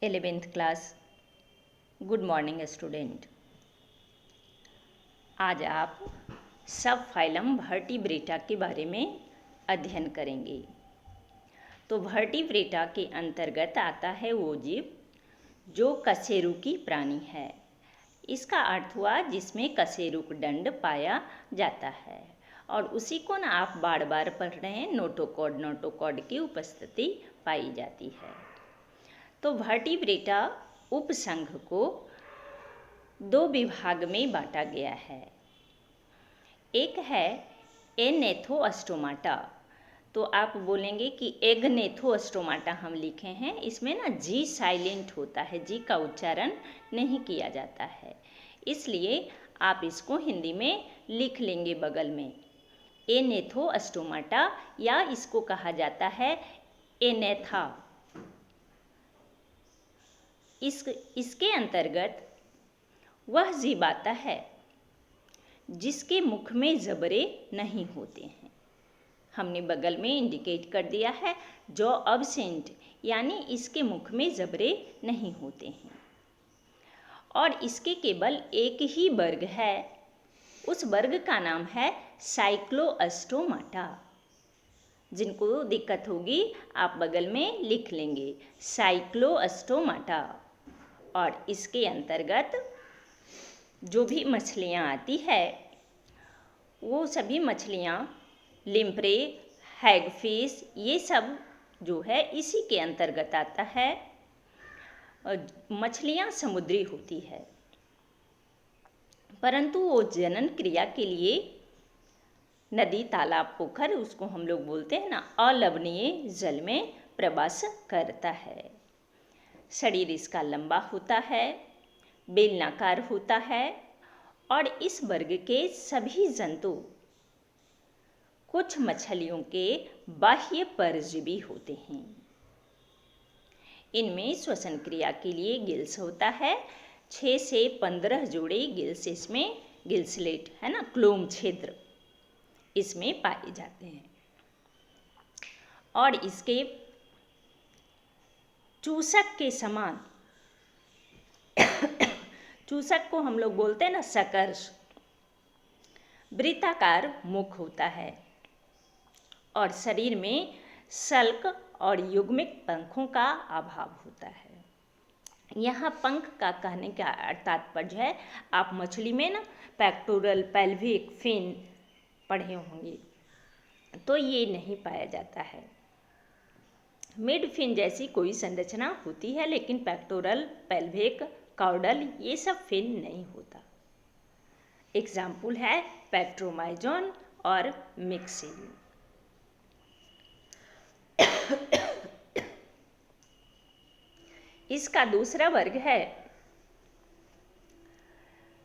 11th class. Good morning student. आज आप सब फाइलम वर्टिब्रेटा के बारे में अध्ययन करेंगे। तो वर्टिब्रेटा के अंतर्गत आता है वो जीव जो कशेरुकी प्राणी है। इसका अर्थ हुआ जिसमें कशेरुक दंड पाया जाता है, और उसी को ना आप बार बार पढ़ रहे हैं। नोटोकॉड की उपस्थिति पाई जाती है। तो वर्टिब्रेटा उपसंघ को दो विभाग में बांटा गया है। एक है एनेथोस्टोमाटा। तो आप बोलेंगे कि एगनेथोस्टोमाटा हम लिखे हैं, इसमें ना जी साइलेंट होता है, जी का उच्चारण नहीं किया जाता है, इसलिए आप इसको हिंदी में लिख लेंगे बगल में एनेथोस्टोमाटा, या इसको कहा जाता है एनेथा। इसके अंतर्गत वह जीव आता है जिसके मुख में जबड़े नहीं होते हैं। हमने बगल में इंडिकेट कर दिया है जो अब्सेंट, यानी इसके मुख में जबड़े नहीं होते हैं, और इसके केवल एक ही वर्ग है। उस वर्ग का नाम है साइक्लोस्टोमाटा। जिनको दिक्कत होगी आप बगल में लिख लेंगे साइक्लोस्टोमाटा। और इसके अंतर्गत जो भी मछलियाँ आती है वो सभी मछलियाँ लिम्प्रे, हैगफिश, ये सब जो है इसी के अंतर्गत आता है। मछलियाँ समुद्री होती है, परंतु वो जनन क्रिया के लिए नदी, तालाब, पोखर, उसको हम लोग बोलते हैं ना, अलवणीय जल में प्रवास करता है। शरीर इसका लंबा होता है, बेलनाकार होता है, और इस वर्ग के सभी जंतु कुछ मछलियों के बाह्य परजीवी होते हैं। इनमें श्वसन क्रिया के लिए गिल्स होता है। 6 से 15 जोड़े गिल्स इसमें, गिल्सलेट है ना, क्लोम छिद्र इसमें पाए जाते हैं। और इसके चूसक के समान, चूसक को हम लोग बोलते हैं ना सकर्ष, वृत्ताकार मुख होता है, और शरीर में सल्क और युग्मिक पंखों का अभाव होता है। यहाँ पंख का कहने का तात्पर्य है, आप मछली में ना पेक्टोरल, पेल्विक, फिन पढ़े होंगे, तो ये नहीं पाया जाता है। मिड फिन जैसी कोई संरचना होती है, लेकिन पेक्टोरल, पेल्विक, कॉर्डल ये सब फिन नहीं होता। एग्जाम्पल है पेट्रोमाइजोन और मिक्सिन। इसका दूसरा वर्ग है,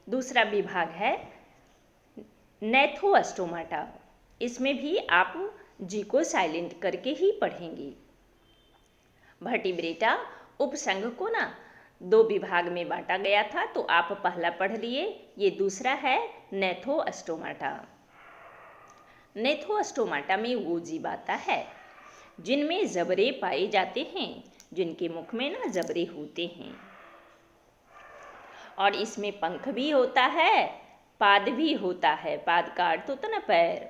दूसरा विभाग है नेथोस्टोमाटा। इसमें भी आप जी को साइलेंट करके ही पढ़ेंगे। वर्टिब्रेटा उपसंघ को ना दो विभाग में बांटा गया था, तो आप पहला पढ़ लिए, ये दूसरा है नेथोस्टोमाटा। नेथोस्टोमाटा में वो जीव आता है जिनमें जबड़े पाए जाते हैं, जिनके मुख में ना जबड़े होते हैं, और इसमें पंख भी होता है, पाद भी होता है। पाद का अर्थ होता ना पैर।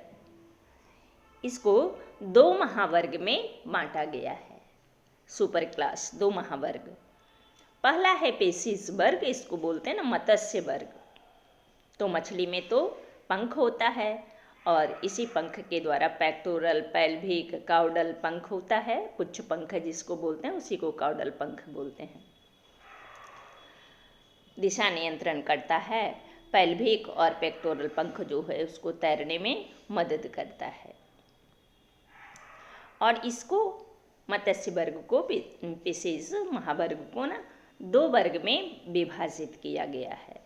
इसको दो महावर्ग में बांटा गया है, सुपर क्लास, दो महावर्ग। पहला है पेसिस वर्ग, इसको बोलते हैं ना मत्स्य वर्ग। तो मछली में तो पंख होता है, और इसी पंख के द्वारा पेक्टोरल, पेल्विक, कॉर्डल पंख होता है। पुच्छ पंख जिसको बोलते हैं उसी को कॉर्डल पंख बोलते हैं। दिशा नियंत्रण करता है। पेल्विक और पेक्टोरल पंख जो है उसको तैरने में मदद करता है। और इसको मत्स्य वर्ग को, पेसिस महावर्ग को ना दो वर्ग में विभाजित किया गया है।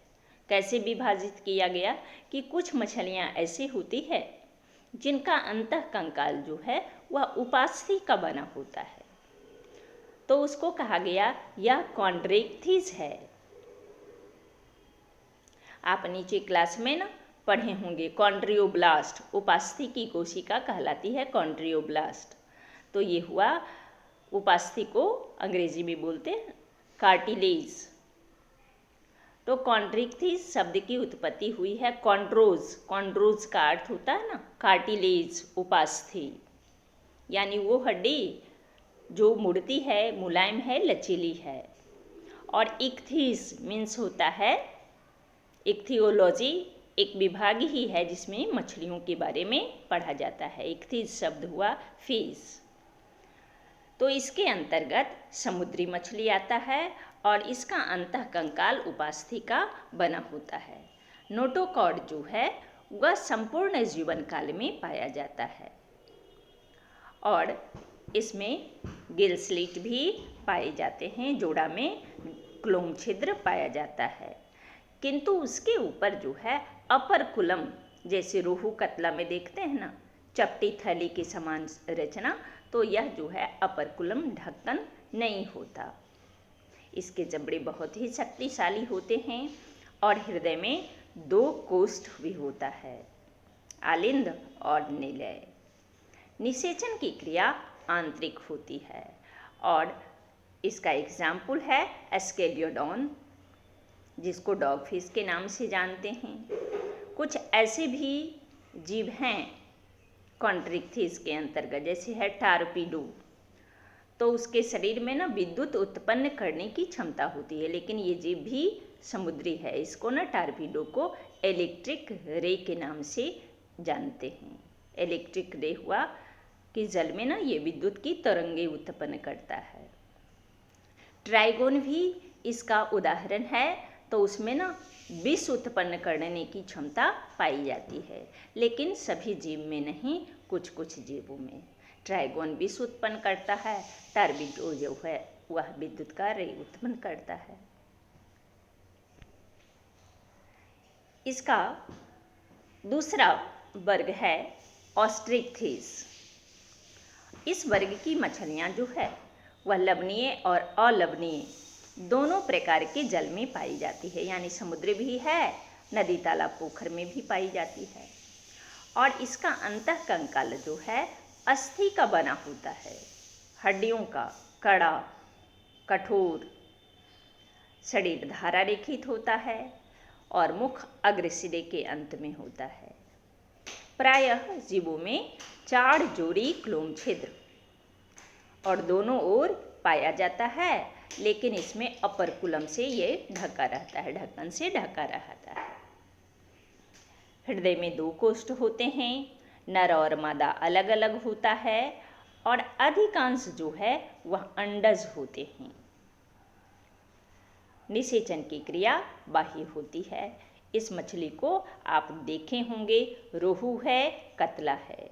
कैसे विभाजित किया गया कि कुछ मछलियाँ ऐसी होती है जिनका अंतःकंकाल जो है वह उपास्थि का बना होता है, तो उसको कहा गया यह कॉन्ड्रेक्थिस है। आप नीचे क्लास में ना पढ़े होंगे कॉन्ड्रियोब्लास्ट, उपास्थि की कोशिका कहलाती है कॉन्ड्रियोब्लास्ट। तो ये हुआ, उपास्थि को अंग्रेजी में बोलते हैं कार्टिलेज। तो कॉन्ड्रिक्थिस शब्द की उत्पत्ति हुई है कॉन्ड्रोज। कॉन्ड्रोज का अर्थ होता है ना कार्टिलेज, उपास्थि, यानी वो हड्डी जो मुड़ती है, मुलायम है, लचीली है। और इक्थिस मीन्स होता है, इक्थियोलॉजी एक विभाग ही है जिसमें मछलियों के बारे में पढ़ा जाता है। इक्थिस शब्द हुआ फिश। तो इसके अंतर्गत समुद्री मछली आता है और इसका अंतः कंकाल उपास्थि का बना होता है। नोटोकॉड जो है वह संपूर्ण जीवन काल में पाया जाता है और इसमें गिल स्लिट भी पाए जाते हैं। जोड़ा में क्लोम छिद्र पाया जाता है, किंतु उसके ऊपर जो है अपर कुलम, जैसे रोहू कतला में देखते हैं ना चपटी थैली के समान रचना, तो यह जो है अपर कुलम ढक्कन नहीं होता। इसके जबड़े बहुत ही शक्तिशाली होते हैं और हृदय में 2 कोष्ठ भी होता है, आलिंद और निलय। निषेचन की क्रिया आंतरिक होती है और इसका एग्जाम्पल है एस्केलियोडॉन, जिसको डॉगफिश के नाम से जानते हैं। कुछ ऐसे भी जीव हैं कॉन्ड्रिक्थिस के अंतर्गत, जैसे है टारपीडो। तो उसके शरीर में ना विद्युत उत्पन्न करने की क्षमता होती है, लेकिन ये जीव भी समुद्री है। इसको ना टारपीडो को इलेक्ट्रिक रे के नाम से जानते हैं। इलेक्ट्रिक रे हुआ कि जल में ना ये विद्युत की तरंगे उत्पन्न करता है। ट्राइगोन भी इसका उदाहरण है। तो उसमें ना विष उत्पन्न करने की क्षमता पाई जाती है, लेकिन सभी जीव में नहीं, कुछ कुछ जीवों में। ट्राइगोन विष उत्पन्न करता है, टारपीडो जो है वह विद्युत का रे उत्पन्न करता है। इसका दूसरा वर्ग है ऑस्ट्रिक्थिस। इस वर्ग की मछलियाँ जो है वह लवणीय और अलवणीय दोनों प्रकार के जल में पाई जाती है, यानी समुद्र भी है, नदी तालाब पोखर में भी पाई जाती है। और इसका अंतः कंकाल जो है अस्थि का बना होता है, हड्डियों का, कड़ा, कठोर। शरीर धारा रेखित होता है और मुख अग्रसिरे के अंत में होता है। प्रायः जीवों में 4 जोड़ी क्लोम छिद्र और दोनों ओर पाया जाता है, लेकिन इसमें अपर कुलम से ये ढका रहता है, ढक्कन से ढका रहता है। हृदय में 2 कोष्ठ होते हैं, नर और मादा अलग अलग होता है और अधिकांश जो है वह अंडज होते हैं। निषेचन की क्रिया बाह्य होती है। इस मछली को आप देखे होंगे, रोहू है, कतला है।